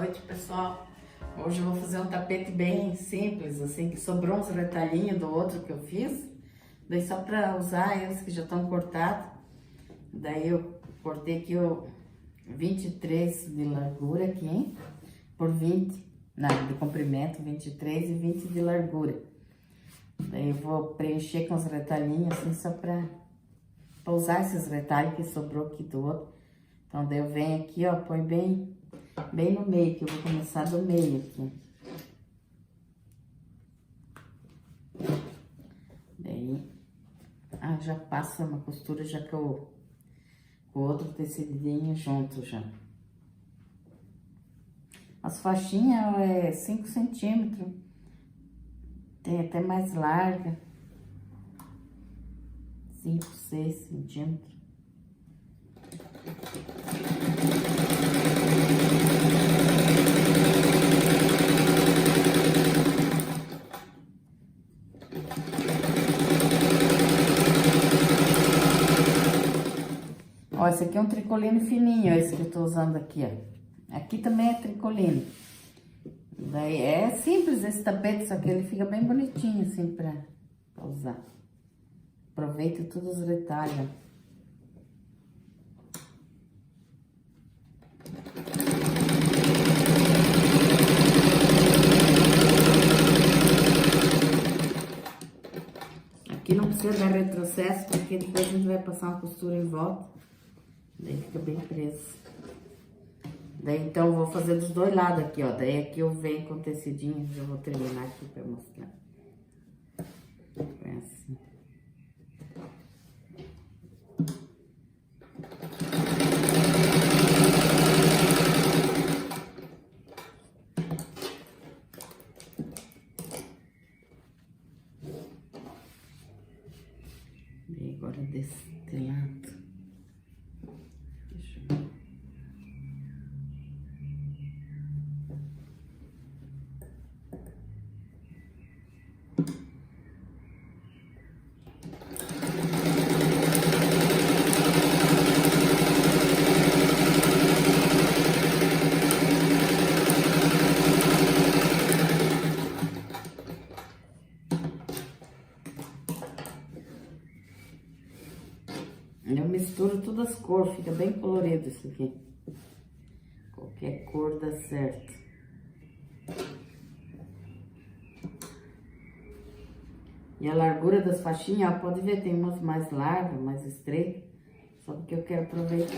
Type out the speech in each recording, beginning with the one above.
noite, pessoal. Hoje eu vou fazer um tapete bem simples, assim, que sobrou uns retalhinhos do outro que eu fiz. Daí só pra usar eles que já estão cortados. Daí eu cortei aqui o 23 de largura aqui, hein? Por 20, não, de comprimento, 23 e 20 de largura. Daí eu vou preencher com os retalhinhos, assim, só pra usar esses retalhos que sobrou aqui do outro. Então, daí eu venho aqui, ó, põe bem no meio, que eu vou começar do meio aqui. Daí, já passo uma costura já que o outro tecidinho junto já. As faixinhas é 5 centímetros, tem até mais larga, 5, 6 centímetros. Ó, esse aqui é um tricoline fininho, esse que eu tô usando aqui, ó. Aqui também é tricoline. Daí é simples esse tapete, só que ele fica bem bonitinho, assim, pra usar. Aproveita todos os retalhos. Aqui não precisa dar retrocesso, porque depois a gente vai passar uma costura em volta. Daí fica bem preso. Daí então eu vou fazer dos dois lados aqui, ó. Daí aqui eu venho com o tecidinho, já vou terminar aqui pra mostrar. É assim. E agora desse lado. Deixa eu ver. Eu misturo todas as cores, fica bem colorido isso aqui. Qualquer cor dá certo. E a largura das faixinhas, ó, pode ver, tem umas mais largas, mais estreitas. Só porque eu quero aproveitar.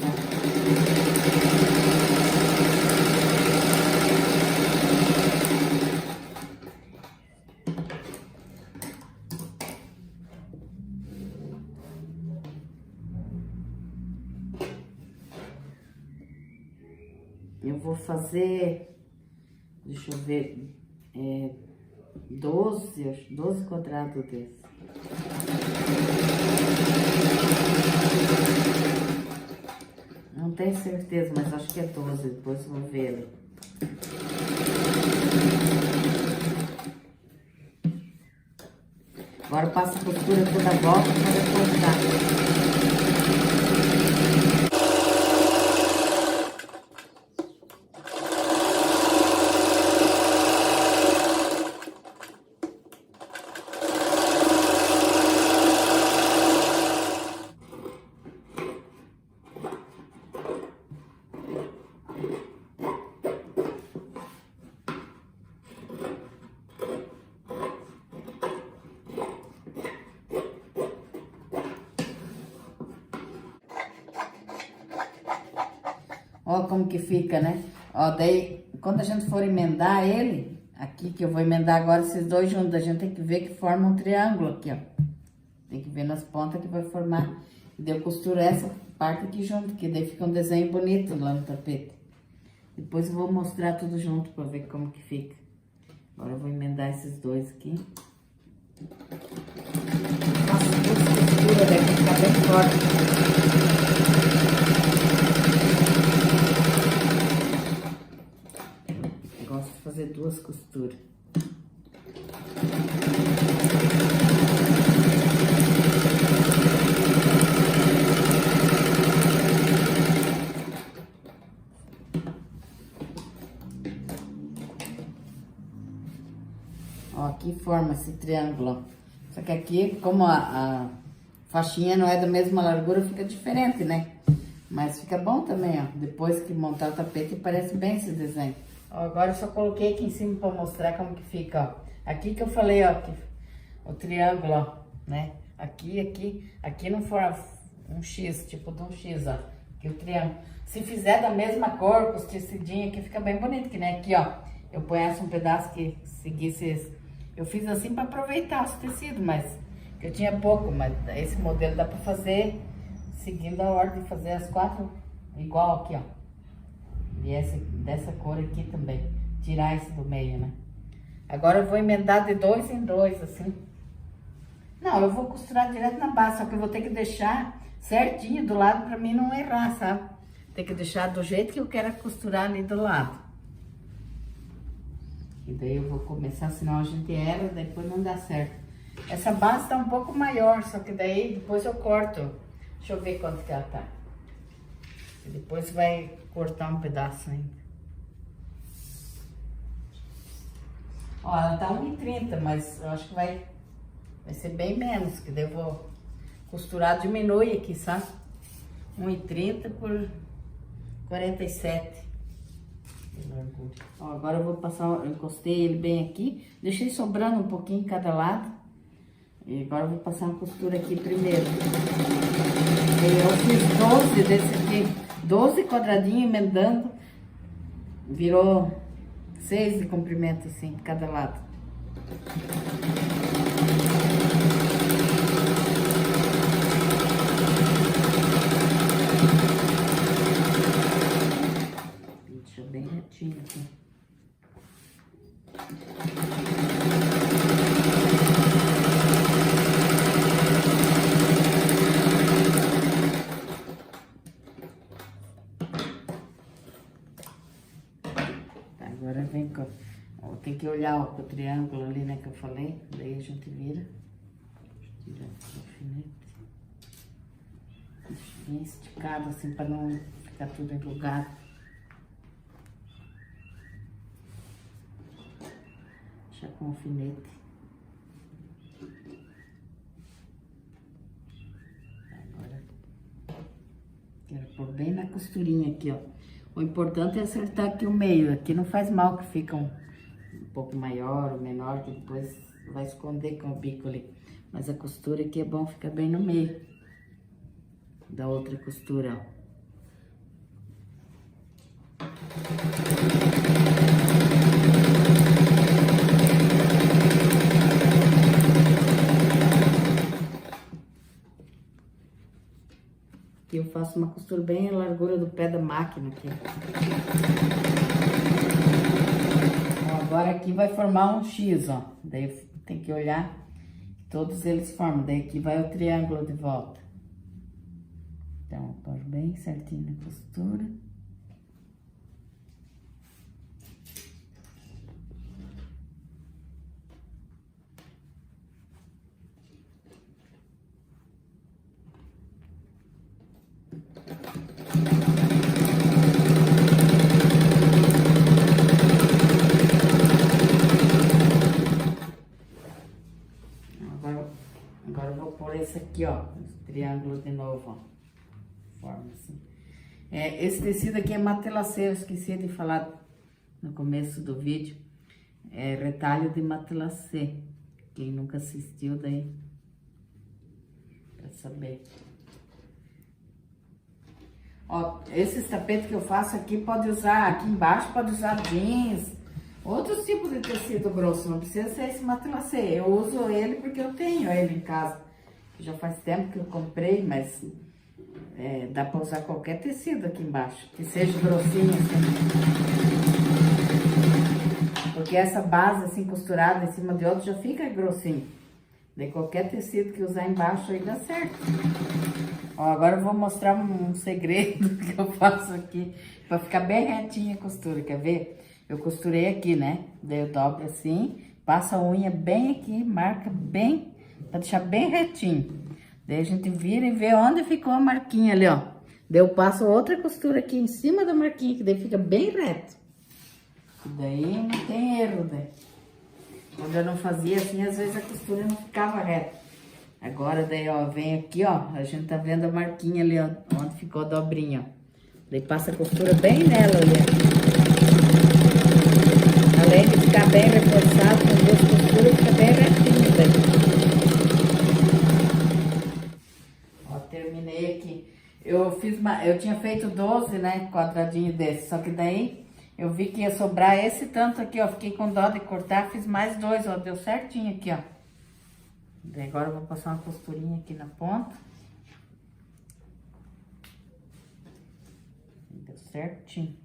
Eu vou fazer, deixa eu ver, 12 quadrados desse. Não tenho certeza, mas acho que é 12, depois eu vou ver ali. Agora eu passo a costura toda a volta para cortar. Ó como que fica, né? Ó, daí, quando a gente for emendar ele, aqui que eu vou emendar agora esses dois juntos, a gente tem que ver que forma um triângulo aqui, ó. Tem que ver nas pontas que vai formar. E daí eu costuro essa parte aqui junto, que daí fica um desenho bonito lá no tapete. Depois eu vou mostrar tudo junto pra ver como que fica. Agora eu vou emendar esses dois aqui. Faço duas costuras, deve ficar bem forte. Fazer duas costuras. forma esse triângulo, ó. Só que aqui, como a faixinha não é da mesma largura, fica diferente, né? Mas fica bom também, ó. Depois que montar o tapete, parece bem esse desenho. Ó, agora eu só coloquei aqui em cima pra mostrar como que fica, ó. Aqui que eu falei, ó, que o triângulo, ó, né? Aqui não forma um X, tipo de um X, ó. Aqui o triângulo. Se fizer da mesma cor, com os tecidinhos aqui, fica bem bonito, que nem aqui, ó. Eu ponhasse um pedaço que seguisse esse. Eu fiz assim para aproveitar os tecidos, mas eu tinha pouco, mas esse modelo dá para fazer seguindo a ordem, fazer as 4 igual aqui, ó. E essa, dessa cor aqui também, tirar esse do meio, né? Agora eu vou emendar de 2 em 2, assim. Não, eu vou costurar direto na base, só que eu vou ter que deixar certinho do lado para mim não errar, sabe? Tem que deixar do jeito que eu quero costurar ali do lado. E daí eu vou começar, senão a gente erra, depois não dá certo. Essa base tá um pouco maior, só que daí depois eu corto. Deixa eu ver quanto que ela tá. E depois vai cortar um pedaço ainda. Ó, ela tá 1,30, mas eu acho que vai ser bem menos, que daí eu vou costurar, diminui aqui, sabe? 1,30 por 47. Ó, agora eu vou passar, eu encostei ele bem aqui, deixei sobrando um pouquinho em cada lado. E agora eu vou passar uma costura aqui primeiro. Eu fiz 12 desse aqui, 12 quadradinhos emendando, virou 6 de comprimento assim, de cada lado. Deixa bem retinho aqui. Agora vem com... Ó, tem que olhar ó, pro triângulo ali, né, que eu falei. Daí a gente vira. Tira o alfinete. Bem esticado, assim, pra não ficar tudo enrugado. Deixa com o alfinete. Agora, quero pôr bem na costurinha aqui, ó. O importante é acertar aqui o meio. Aqui não faz mal que fica um pouco maior ou menor, que depois vai esconder com o bico ali. Mas a costura aqui é bom ficar bem no meio da outra costura, ó. Aqui eu faço uma costura bem a largura do pé da máquina aqui. Ó, agora aqui vai formar um X, ó. Daí tem que olhar, todos eles formam. Daí aqui vai o triângulo de volta. Então, eu pôr bem certinho na costura. Agora eu vou pôr esse aqui, ó, esse triângulo de novo, ó. Forma assim. Esse tecido aqui é matelacê, eu esqueci de falar no começo do vídeo. É retalho de matelacê. Quem nunca assistiu daí, pra saber. Ó, esses tapetes que eu faço aqui, pode usar, aqui embaixo pode usar jeans, outros tipos de tecido grosso, não precisa ser esse matelacê. Eu uso ele porque eu tenho ele em casa. Já faz tempo que eu comprei, mas dá pra usar qualquer tecido aqui embaixo, que seja grossinho assim. Porque essa base assim costurada em cima de outro já fica grossinho. Daí qualquer tecido que usar embaixo aí dá certo. Ó, agora eu vou mostrar um segredo que eu faço aqui, pra ficar bem retinha a costura, quer ver? Eu costurei aqui, né? Daí eu dobro assim, passo a unha bem aqui, marca bem, pra deixar bem retinho. Daí a gente vira e vê onde ficou a marquinha ali, ó. Daí eu passo outra costura aqui em cima da marquinha, que daí fica bem reto. E daí não tem erro, daí. Quando eu não fazia assim, às vezes a costura não ficava reta. Agora daí, ó, vem aqui, ó, a gente tá vendo a marquinha ali, ó, onde ficou a dobrinha, ó. Daí passa a costura bem nela ali, ó. Além de ficar bem reforçado com duas costuras, fica bem retinho daí. Ó, terminei aqui. Eu tinha feito 12, né, quadradinho desse, só que daí eu vi que ia sobrar esse tanto aqui, ó. Fiquei com dó de cortar, fiz mais 2, ó, deu certinho aqui, ó. Daí agora eu vou passar uma costurinha aqui na ponta. Deu certinho.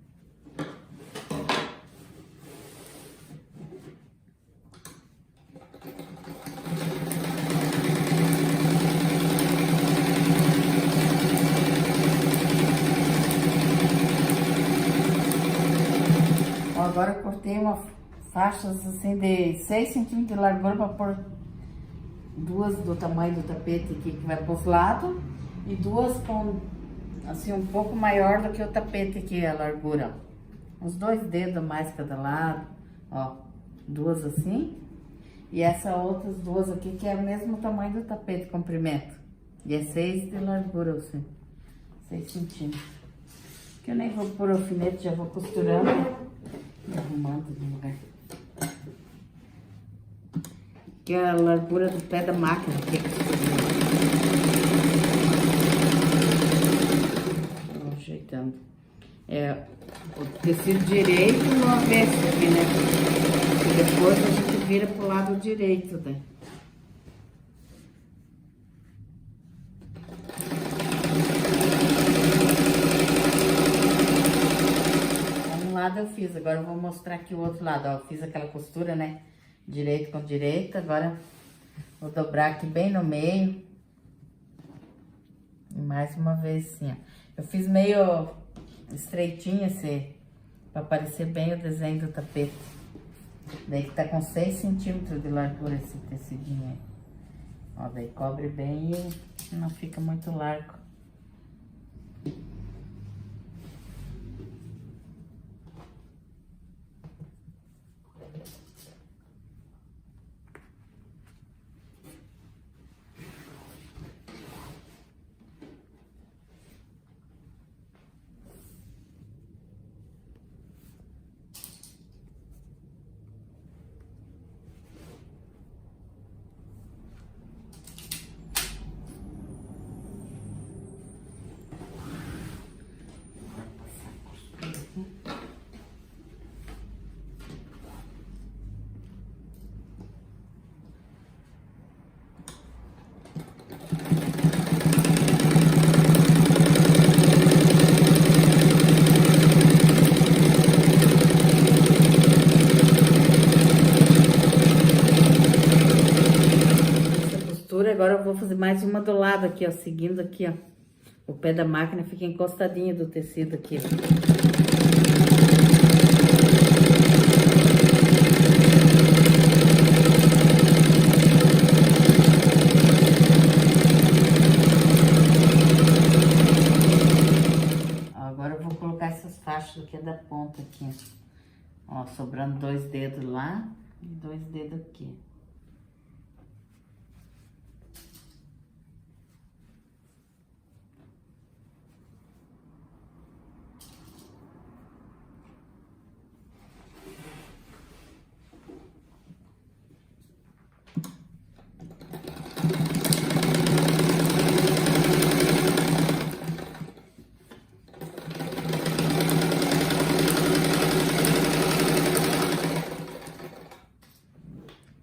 Ó, agora eu cortei uma faixas assim de 6 centímetros de largura para pôr duas do tamanho do tapete aqui que vai para os lados e duas com assim um pouco maior do que o tapete aqui, a largura, ó. Uns 2 dedos mais cada lado, ó, duas assim e essas outras duas aqui que é o mesmo tamanho do tapete, comprimento, e é 6 de largura, assim, 6 centímetros, que eu nem vou pôr alfinete, já vou costurando e arrumando no lugar. Que é a largura do pé da máquina. Tô ajeitando. É o tecido direito no avesso aqui, né? E depois a gente vira pro lado direito, né? Um lado eu fiz, agora eu vou mostrar aqui o outro lado, ó. Eu fiz aquela costura, né? Direito com direito, agora vou dobrar aqui bem no meio. E mais uma vez assim, ó. Eu fiz meio estreitinho esse, pra parecer bem o desenho do tapete. Daí que tá com 6 centímetros de largura esse tecidinho aí. Ó, daí cobre bem e não fica muito largo. Agora eu vou fazer mais uma do lado aqui, ó, seguindo aqui, ó. O pé da máquina fica encostadinho do tecido aqui, ó. Agora eu vou colocar essas faixas aqui da ponta aqui, ó, sobrando 2 dedos lá e 2 dedos aqui.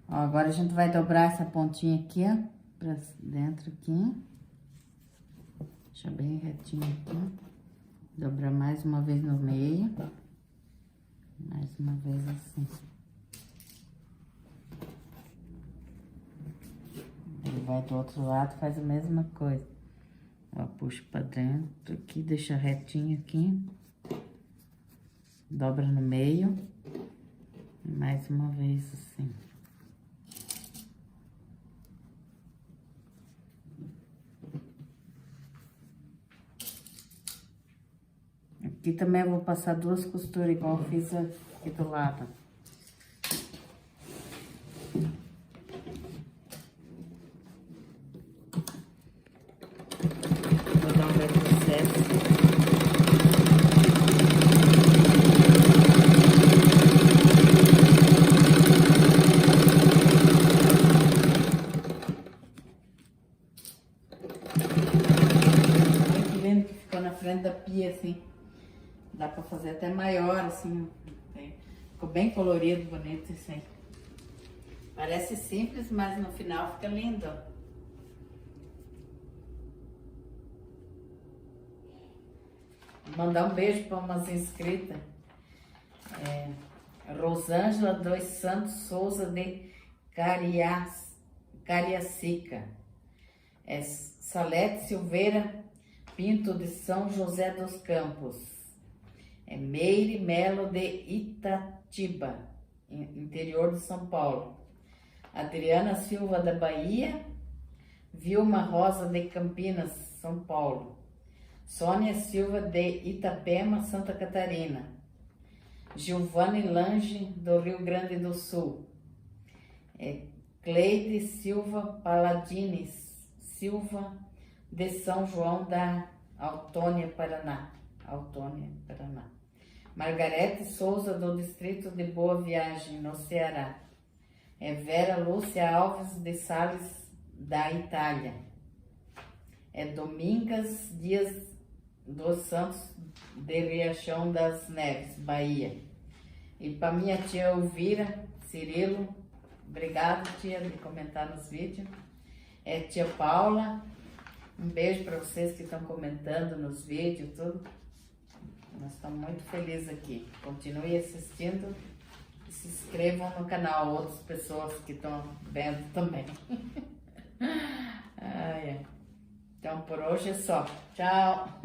Agora a gente vai dobrar essa pontinha aqui, ó, pra dentro aqui. Deixa bem retinho aqui. Dobrar mais uma vez no meio. Mais uma vez assim. Ele vai do outro lado, faz a mesma coisa. Ó, puxa pra dentro aqui, deixa retinho aqui. Dobra no meio. E mais uma vez assim. Aqui também eu vou passar 2 costuras, igual eu fiz aqui do lado. ficou na frente da pia, assim. Dá pra fazer até maior, assim. Ficou bem colorido, bonito, assim. Parece simples, mas no final fica lindo. Vou mandar um beijo para umas inscritas. Rosângela dos Santos Souza de Cariacica. Salete Silveira Pinto de São José dos Campos. Meire Melo de Itatiba, interior de São Paulo. Adriana Silva da Bahia. Vilma Rosa de Campinas, São Paulo. Sônia Silva de Itapema, Santa Catarina. Giovanni Lange, do Rio Grande do Sul. Cleide Silva Paladines Silva, de São João da Autônia, Paraná. Margarete Souza, do Distrito de Boa Viagem, no Ceará. Vera Lúcia Alves de Sales, da Itália. Domingas Dias dos Santos, de Riachão das Neves, Bahia. E para minha tia Elvira Cirilo, obrigado, tia, de comentar nos vídeos. Tia Paula, um beijo para vocês que estão comentando nos vídeos, tudo. Nós estamos muito felizes aqui. Continue assistindo e se inscrevam no canal, outras pessoas que estão vendo também. Então por hoje é só. Tchau!